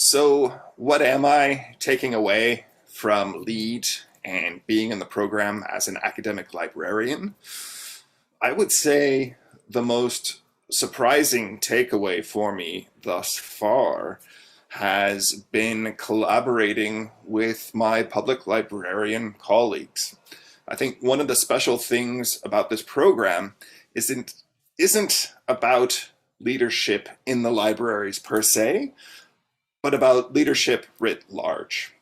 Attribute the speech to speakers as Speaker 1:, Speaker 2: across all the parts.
Speaker 1: So, what am I taking away from LEAD and being in the program as an academic librarian? I would say the most surprising takeaway for me thus far has been collaborating with my public librarian colleagues. I think one of the special things about this program isn't about leadership in the libraries per se, but about leadership writ large.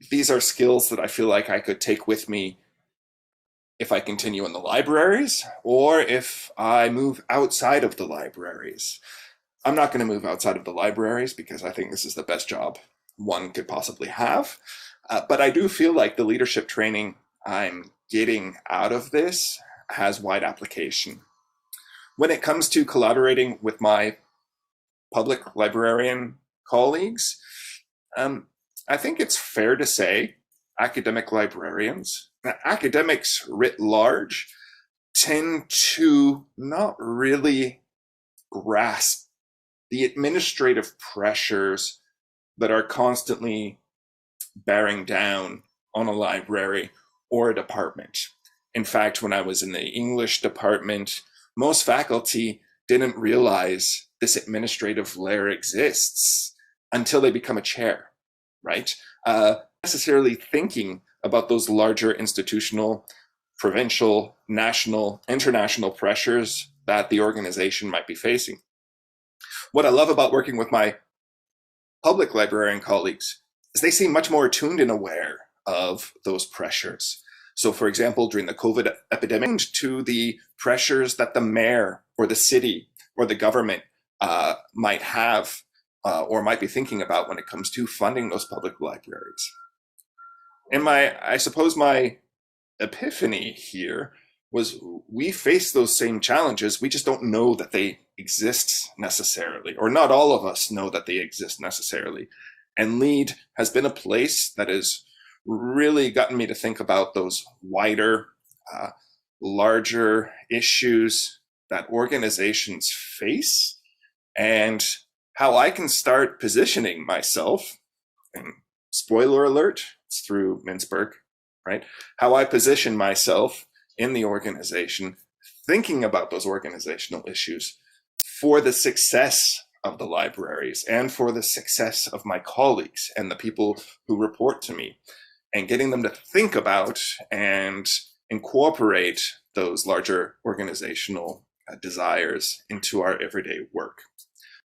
Speaker 1: These are skills that I feel like I could take with me if I continue in the libraries or if I move outside of the libraries. I'm not going to move outside of the libraries because I think this is the best job one could possibly have. But I do feel like the leadership training I'm getting out of this has wide application. When it comes to collaborating with my public librarian colleagues, I think it's fair to say academic librarians, academics writ large, tend to not really grasp the administrative pressures that are constantly bearing down on a library or a department. In fact, when I was in the English department, most faculty didn't realize this administrative layer exists until they become a chair, right? Necessarily thinking about those larger institutional, provincial, national, international pressures that the organization might be facing. What I love about working with my public librarian colleagues is they seem much more attuned and aware of those pressures. So for example, during the COVID epidemic, to the pressures that the mayor or the city or the government might have or might be thinking about when it comes to funding those public libraries. And I suppose my epiphany here was we face those same challenges. We just don't know that they exist necessarily, or not all of us know that they exist necessarily. And LEAD has been a place that has really gotten me to think about those wider, larger issues that organizations face and how I can start positioning myself, and spoiler alert, it's through Mintzberg, right? How I position myself in the organization, thinking about those organizational issues for the success of the libraries and for the success of my colleagues and the people who report to me, and getting them to think about and incorporate those larger organizational desires into our everyday work.